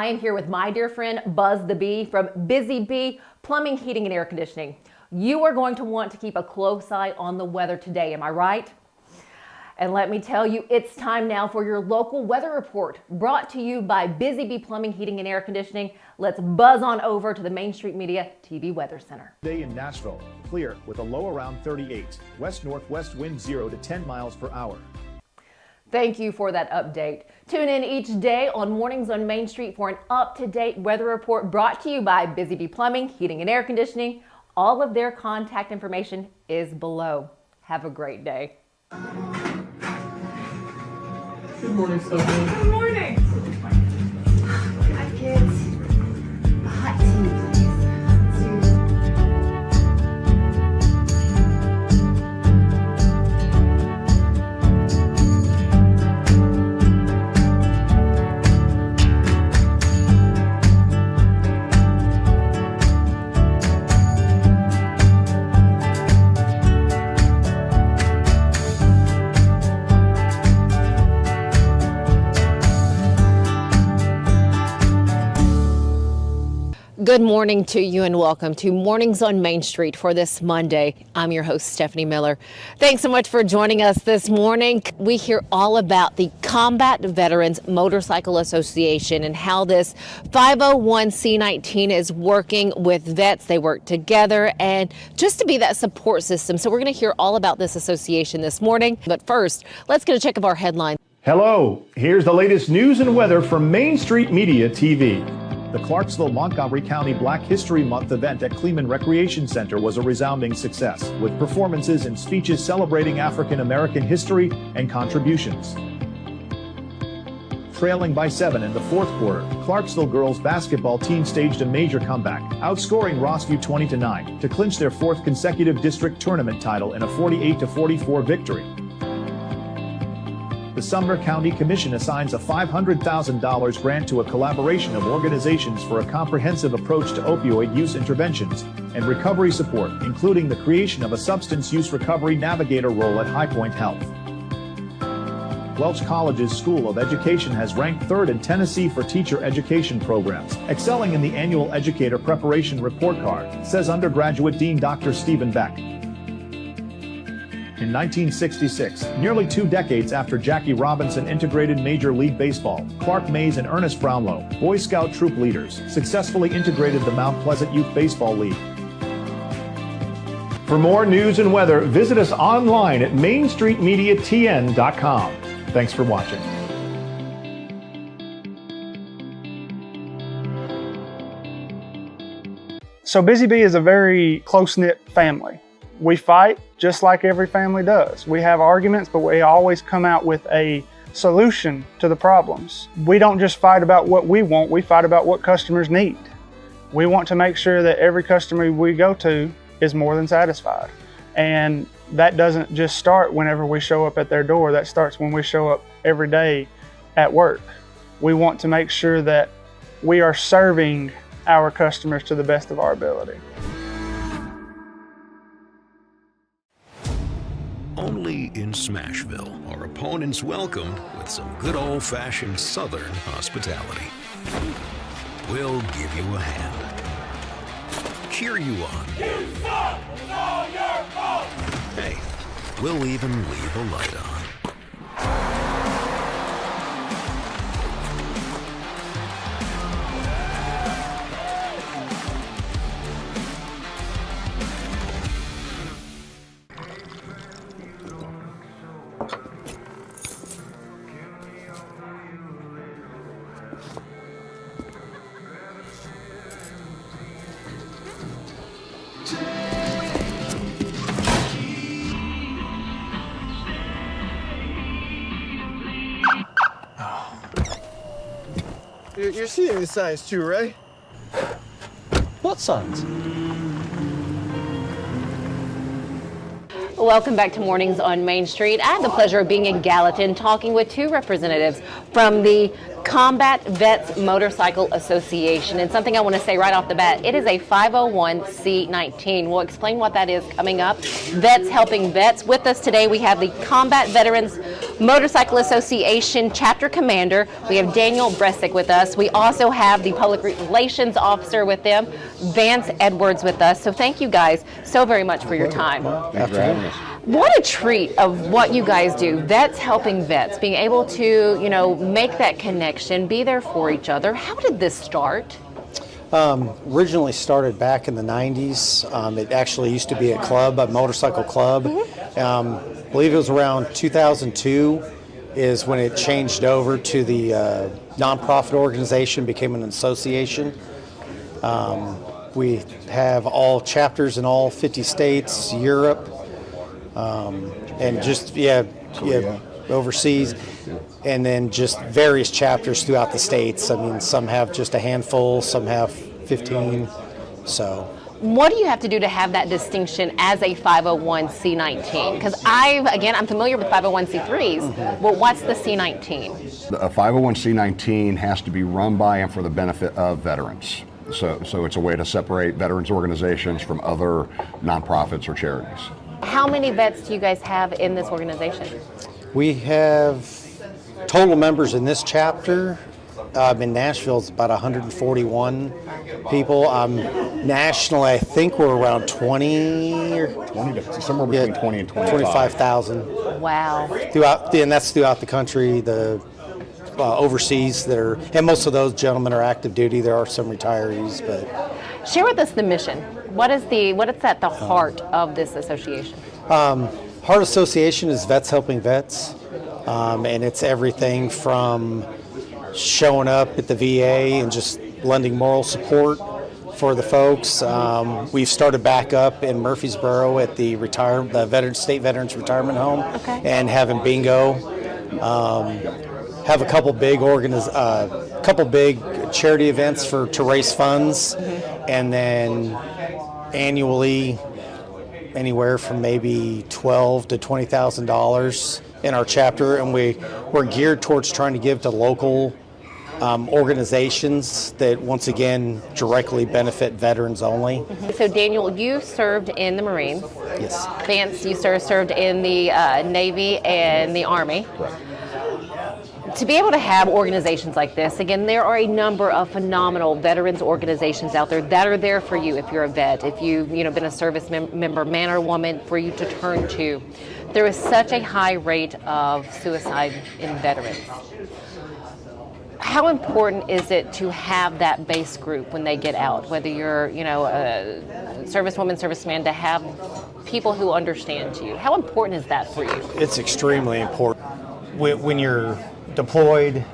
I am here with my dear friend Buzz the Bee from Busy Bee Plumbing, Heating, and Air Conditioning. You are going to want to keep a close eye on the weather today, am I right? And let me tell you, it's time now for your local weather report, brought to you by Busy Bee Plumbing, Heating, and Air Conditioning. Let's buzz on over to the Main Street Media TV Weather Center. Today in Nashville, clear with a low around 38. West-northwest wind 0 to 10 miles per hour. Thank you for that update. Tune in each day on Mornings on Main Street for an up-to-date weather report brought to you by Busy Bee Plumbing, Heating, and Air Conditioning. All of their contact information is below. Have a great day. Good morning, Stefanie. Good morning. Hi, kids. Hot tea. Good morning to you and welcome to Mornings on Main Street for this Monday. I'm your host, Stefanie Miller. Thanks so much for joining us this morning. We hear all about the Combat Veterans Motorcycle Association and how this 501c19 is working with vets. They work together and just to be that support system. So we're going to hear all about this association this morning. But first, let's get a check of our headlines. Hello, here's the latest news and weather from Main Street Media TV. The Clarksville-Montgomery County Black History Month event at Kleeman Recreation Center was a resounding success, with performances and speeches celebrating African American history and contributions. Trailing by 7 in the fourth quarter, Clarksville girls basketball team staged a major comeback, outscoring Rossview 20-9 to clinch their fourth consecutive district tournament title in a 48-44 victory. The Sumner County Commission assigns a $500,000 grant to a collaboration of organizations for a comprehensive approach to opioid use interventions and recovery support, including the creation of a substance use recovery navigator role at High Point Health. Welch College's School of Education has ranked third in Tennessee for teacher education programs, excelling in the annual Educator Preparation Report Card, says undergraduate Dean Dr. Stephen Beck. In 1966, nearly 2 decades after Jackie Robinson integrated Major League Baseball, Clark Mays and Ernest Brownlow, Boy Scout troop leaders, successfully integrated the Mount Pleasant Youth Baseball League. For more news and weather, visit us online at mainstreetmediatn.com. Thanks for watching. So Busy Bee is a very close-knit family. We fight just like every family does. We have arguments, but we always come out with a solution to the problems. We don't just fight about what we want, we fight about what customers need. We want to make sure that every customer we go to is more than satisfied. And that doesn't just start whenever we show up at their door, that starts when we show up every day at work. We want to make sure that we are serving our customers to the best of our ability. Only in Smashville are opponents welcomed with some good old-fashioned Southern hospitality. We'll give you a hand, cheer you on. You suck! It's all your fault! Hey, we'll even leave a light on. You're seeing the signs too, right? What signs? Welcome back to Mornings on Main Street. I have the pleasure of being in Gallatin talking with 2 representatives from the Combat Vets Motorcycle Association. And something I want to say right off the bat, it is a 501c19. We'll explain what that is coming up. Vets helping vets. With us today, we have the Combat Veterans Motorcycle Association Chapter Commander. We have Daniel Bresick with us. We also have the Public Relations Officer with them, Vance Edwards, with us. So thank you guys so very much for your time. Thanks for having us. What a treat of what you guys do. Vets helping vets, being able to, make that connection, be there for each other. How did this start? Originally started back in the 90s. It actually used to be a club, a motorcycle club. I believe it was around 2002 is when it changed over to the nonprofit organization, became an association. We have all chapters in all 50 states, Europe, and just, overseas. And then just various chapters throughout the states. I mean, some have just a handful, some have 15. So, what do you have to do to have that distinction as a 501c19? Because I'm familiar with 501c3s, but what's the C19? A 501c19 has to be run by and for the benefit of veterans. So it's a way to separate veterans organizations from other nonprofits or charities. How many vets do you guys have in this organization? we have total members in this chapter. In Nashville, it's about 141 people. Nationally, I think we're around 20 or 20 to somewhere between 20 and 25,000. Wow. And that's throughout the country. The overseas that are, and most of those gentlemen are active duty. There are some retirees, but share with us the mission. What is at the heart of this association? Heart Association is Vets Helping Vets, and it's everything from showing up at the VA and just lending moral support for the folks. We've started back up in Murfreesboro at the State Veterans Retirement Home, and having bingo. Have a couple big charity events to raise funds, and then annually anywhere from maybe $12,000 to $20,000 in our chapter, and we're geared towards trying to give to local organizations that once again directly benefit veterans only. So Daniel, you served in the Marines. Yes. Vance, you served in the Navy and the Army. Correct. To be able to have organizations like this, again, there are a number of phenomenal veterans organizations out there that are there for you if you're a vet, if you've been a service member, man or woman, for you to turn to. There is such a high rate of suicide in veterans. How important is it to have that base group when they get out, whether you're a servicewoman, serviceman, to have people who understand you? How important is that for you? It's extremely important. When you're deployed,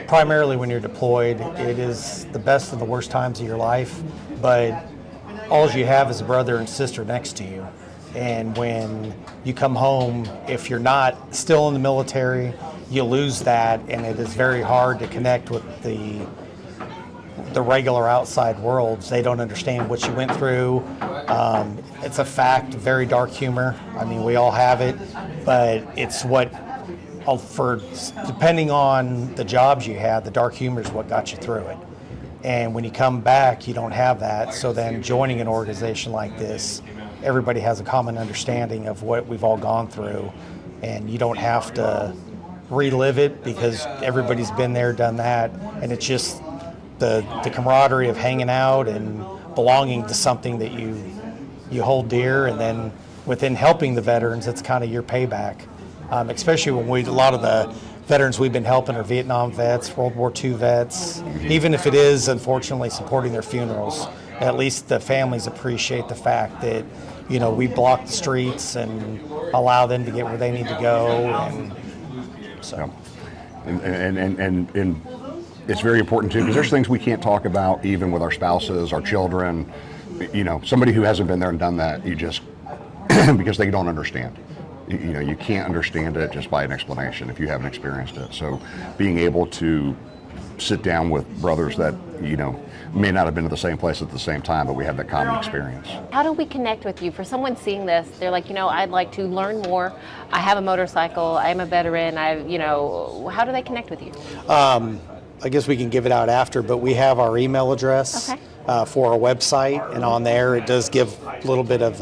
primarily when you're deployed, it is the best and the worst times of your life, but all you have is a brother and sister next to you. And when you come home, if you're not still in the military, you lose that, and it is very hard to connect with the regular outside worlds. They don't understand what you went through. It's a fact, very dark humor. I mean, we all have it, but it's depending on the jobs you had, the dark humor is what got you through it. And when you come back, you don't have that. So then joining an organization like this, everybody has a common understanding of what we've all gone through, and you don't have to relive it because everybody's been there, done that, and it's just the camaraderie of hanging out and belonging to something that you hold dear. And then within helping the veterans, it's kind of your payback. Especially when a lot of the veterans we've been helping are Vietnam vets, World War II vets. Even if it is, unfortunately, supporting their funerals, at least the families appreciate the fact that, we block the streets and allow them to get where they need to go. And so. And it's very important too, because there's things we can't talk about even with our spouses, our children. Somebody who hasn't been there and done that, you just, because they don't understand. You can't understand it just by an explanation if you haven't experienced it. So being able to sit down with brothers that, may not have been at the same place at the same time, but we have that common experience. How do we connect with you? For someone seeing this, they're like, I'd like to learn more. I have a motorcycle. I'm a veteran. How do they connect with you? I guess we can give it out after, but we have our email address for our website, and on there it does give a little bit of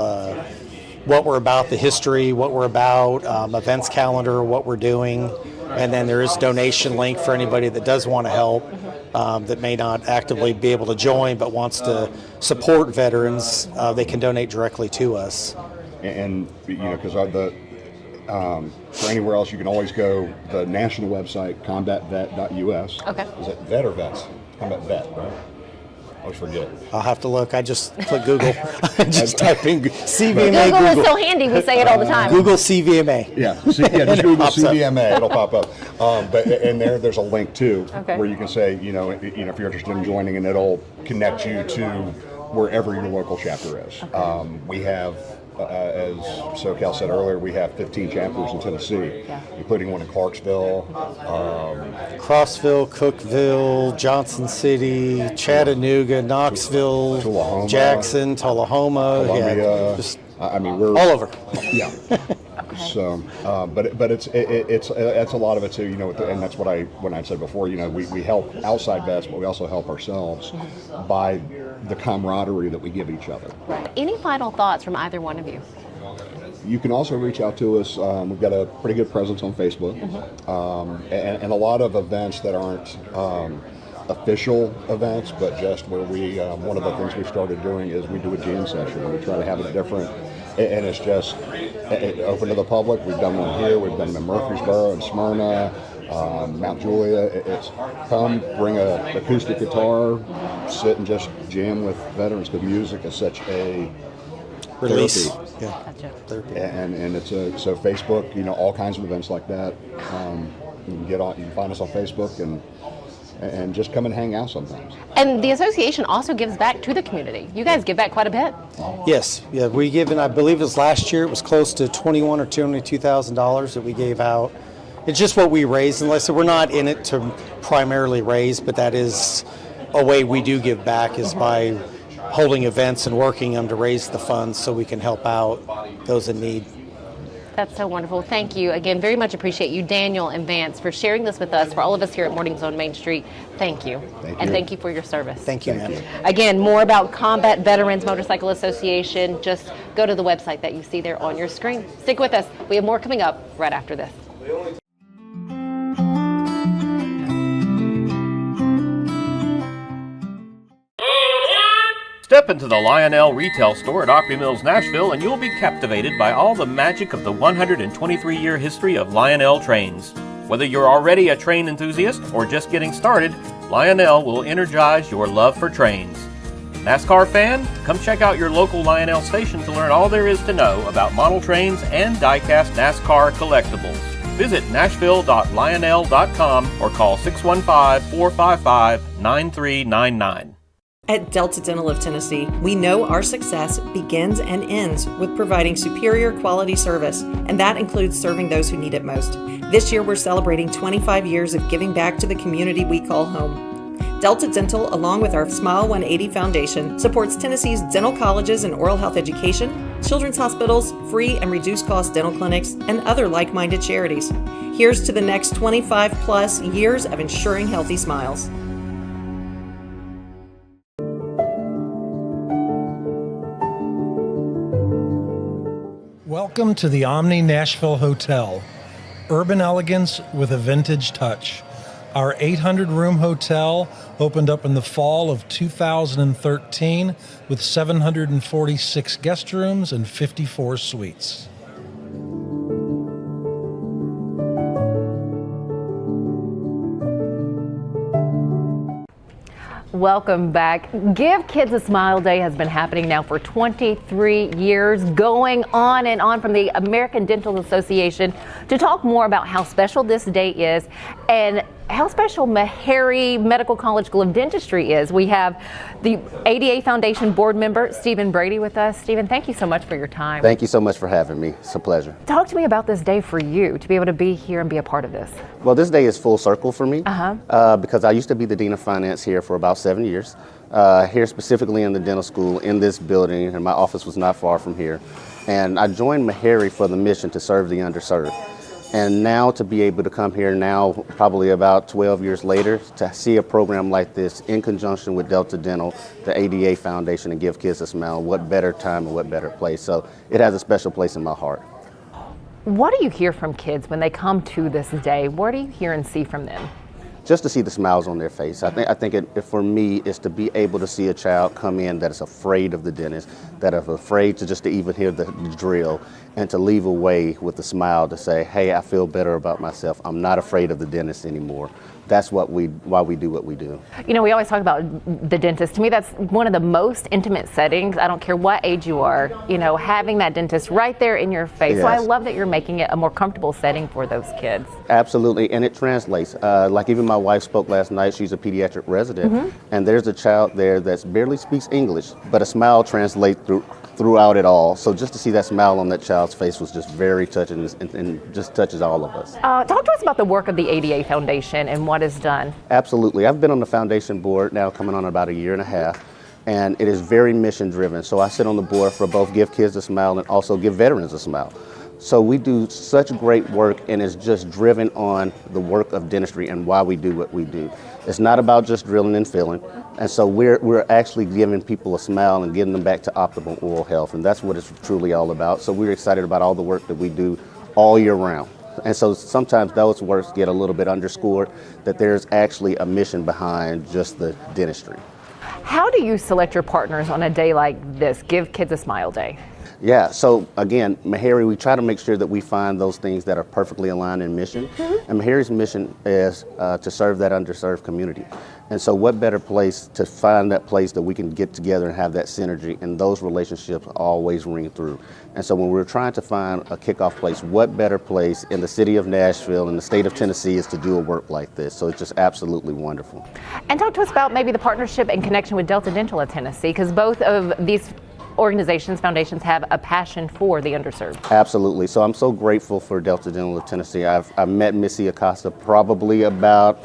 what we're about, the history, what we're about, events calendar, what we're doing. And then there is donation link for anybody that does want to help, that may not actively be able to join but wants to support veterans. They can donate directly to us. And because for anywhere else, you can always go the national website, combatvet.us. Okay. Is it vet or vets? Combat vet, right? I always forget. I'll have to look. I just click Google. Just type in CVMA. Google is so handy. We say it all the time. Google CVMA. Yeah, just Google CVMA. It'll pop up. But in there's a link too, where you can say, if you're interested in joining, and it'll connect you to wherever your local chapter is. Okay. We have, as SoCal said earlier, we have 15 chapters in Tennessee, including one in Clarksville, Crossville, Cookeville, Johnson City, Chattanooga, Knoxville, Tullahoma, Jackson, Tullahoma, Columbia. just we're all over. Yeah. So, but it's a lot of it too, and that's what when I said before, we help outside vets, but we also help ourselves by the camaraderie that we give each other. Right. Any final thoughts from either one of you? You can also reach out to us. We've got a pretty good presence on Facebook, and a lot of events that aren't official events, but just where we, one of the things we've started doing is we do a jam session. We try to have it different, and it's just open to the public. We've done one here. We've done them in Murfreesboro and Smyrna, Mount Juliet. It's come, bring an acoustic guitar, sit and just jam with veterans, because music is such a Release. therapy. Yeah. Gotcha. Therapy. And it's so Facebook, all kinds of events like that. You can find us on Facebook and just come and hang out sometimes. And the association also gives back to the community. You guys give back quite a bit. Yes, yeah, we give, and I believe it was last year, it was close to $21,000 or $22,000 that we gave out. It's just what we raised, and like I said, we're not in it to primarily raise, but that is a way we do give back, is by holding events and working them to raise the funds so we can help out those in need. That's so wonderful. Thank you. Again, very much appreciate you, Daniel and Vance, for sharing this with us, for all of us here at Mornings on Main Street. Thank you. And thank you for your service. Thank you, ma'am. Again, more about Combat Veterans Motorcycle Association, just go to the website that you see there on your screen. Stick with us. We have more coming up right after this. Step into the Lionel retail store at Opry Mills, Nashville, and you'll be captivated by all the magic of the 123-year history of Lionel trains. Whether you're already a train enthusiast or just getting started, Lionel will energize your love for trains. NASCAR fan? Come check out your local Lionel station to learn all there is to know about model trains and die-cast NASCAR collectibles. Visit nashville.lionel.com or call 615-455-9399. At Delta Dental of Tennessee, we know our success begins and ends with providing superior quality service, and that includes serving those who need it most. This year, we're celebrating 25 years of giving back to the community we call home. Delta Dental, along with our Smile 180 Foundation, supports Tennessee's dental colleges and oral health education, children's hospitals, free and reduced cost dental clinics, and other like-minded charities. Here's to the next 25 plus years of ensuring healthy smiles. Welcome to the Omni Nashville Hotel. Urban elegance with a vintage touch. Our 800-room hotel opened up in the fall of 2013 with 746 guest rooms and 54 suites. Welcome back. Give Kids a Smile Day has been happening now for 23 years, going on and on, from the American Dental Association, to talk more about how special this day is and how special Meharry Medical College School of Dentistry is. We have the ADA Foundation board member, Stephen Brady, with us. Stephen, thank you so much for your time. Thank you so much for having me. It's a pleasure. Talk to me about this day for you, to be able to be here and be a part of this. Well, this day is full circle for me because I used to be the Dean of Finance here for about 7 years, here specifically in the dental school in this building, and my office was not far from here. And I joined Meharry for the mission to serve the underserved. And now to be able to come here now, probably about 12 years later, to see a program like this in conjunction with Delta Dental, the ADA Foundation, and Give Kids a Smile, what better time and what better place. So it has a special place in my heart. What do you hear from kids when they come to this day? What do you hear and see from them? Just to see the smiles on their face. I think it for me is to be able to see a child come in that is afraid of the dentist, that is afraid to even hear the drill, and to leave away with a smile to say, hey, I feel better about myself. I'm not afraid of the dentist anymore. That's why we do what we do. You know, we always talk about the dentist. To me, that's one of the most intimate settings. I don't care what age you are, you know, having that dentist right there in your face. Yes. So I love that you're making it a more comfortable setting for those kids. Absolutely, and it translates. Like even my wife spoke last night, she's a pediatric resident, and there's a child there that barely speaks English, but a smile translates throughout it all. So just to see that smile on that child's face was just very touching and just touches all of us. Talk to us about the work of the ADA Foundation and what is done. Absolutely. I've been on the foundation board now coming on about a year and a half, and it is very mission driven. So I sit on the board for both Give Kids a Smile and also Give Veterans a Smile. So we do such great work, and it's just driven on the work of dentistry and why we do what we do. It's not about just drilling and filling. And so we're actually giving people a smile and getting them back to optimal oral health. And that's what it's truly all about. So we're excited about all the work that we do all year round. And so sometimes those works get a little bit underscored, that there's actually a mission behind just the dentistry. How do you select your partners on a day like this, Give Kids a Smile Day? Yeah, so again, Meharry, we try to make sure that we find those things that are perfectly aligned in mission. And Meharry's mission is to serve that underserved community. And so what better place to find that place that we can get together and have that synergy, and those relationships always ring through. And so when we're trying to find a kickoff place, what better place in the city of Nashville and the state of Tennessee is to do a work like this. So it's just absolutely wonderful. And talk to us about maybe the partnership and connection with Delta Dental of Tennessee, because both of these organizations, foundations have a passion for the underserved. Absolutely. So I'm so grateful for Delta Dental of Tennessee. I met Missy Acosta probably about,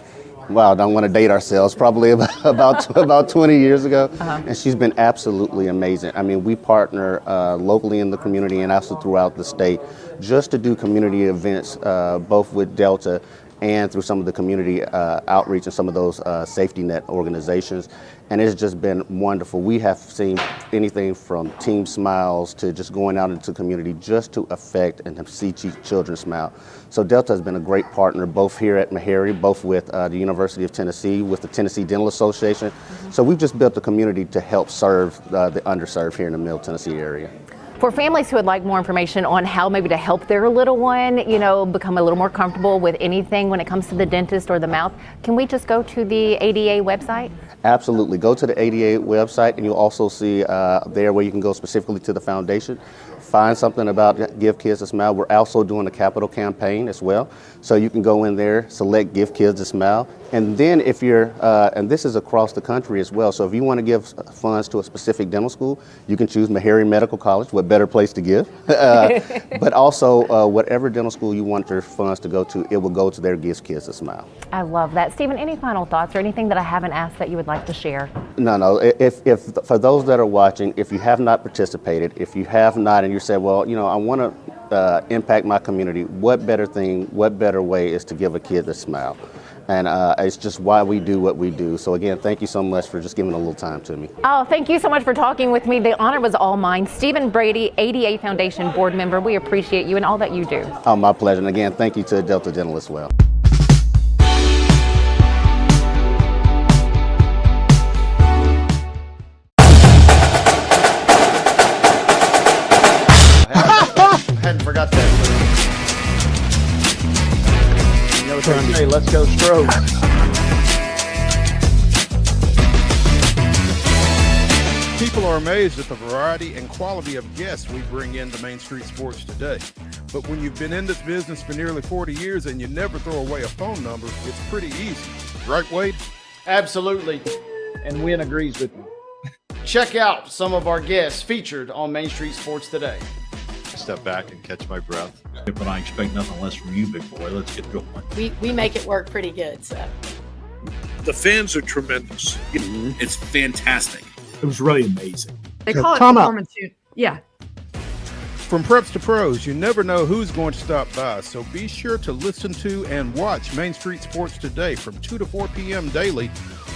well, I don't want to date ourselves, probably about 20 years ago. And she's been absolutely amazing. I mean, we partner locally in the community and also throughout the state just to do community events, both with Delta and through some of the community outreach and some of those safety net organizations. And it's just been wonderful. We have seen anything from Team Smiles to just going out into the community just to affect and to see children smile. So Delta has been a great partner, both here at Meharry, both with the University of Tennessee, with the Tennessee Dental Association. So we've just built a community to help serve the underserved here in the Middle Tennessee area. For families who would like more information on how maybe to help their little one, you know, become a little more comfortable with anything when it comes to the dentist or the mouth, can we just go to the ADA website? Absolutely. Go to the ADA website, and you'll also see there where you can go specifically to the foundation. Find something about Give Kids a Smile. We're also doing a capital campaign as well. So you can go in there, select Give Kids a Smile. And then if you're, and this is across the country as well, so if you want to give funds to a specific dental school, you can choose Meharry Medical College. What better place to give? But also, whatever dental school you want your funds to go to, it will go to their Give Kids a Smile. I love that. Stephen, any final thoughts or anything that I haven't asked that you would like to share? No. If for those that are watching, if you have not participated, if you have not, and you say, well, you know, I want to impact my community, what better way is to give a kid a smile? And it's just why we do what we do. So again, thank you so much for just giving a little time to me. Oh, thank you so much for talking with me. The honor was all mine. Stephen Brady, ADA Foundation board member. We appreciate you and all that you do. Oh, my pleasure. And again, thank you to Delta Dental as well. Hadn't forgot that. You know what they say, let's go stroke. People are amazed at the variety and quality of guests we bring into Main Street Sports today. But when you've been in this business for nearly 40 years and you never throw away a phone number, it's pretty easy. Right, Wade? Absolutely. And Wynn agrees with me. Check out some of our guests featured on Main Street Sports today. Step back and catch my breath. But I expect nothing less from you, big boy. Let's get going. We make it work pretty good. So the fans are tremendous. It's fantastic. It was really amazing. They call it performance unit. Yeah. From preps to pros, you never know who's going to stop by, so be sure to listen to and watch Main Street Sports Today from 2 to 4 p.m. daily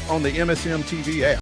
on the MSM TV app.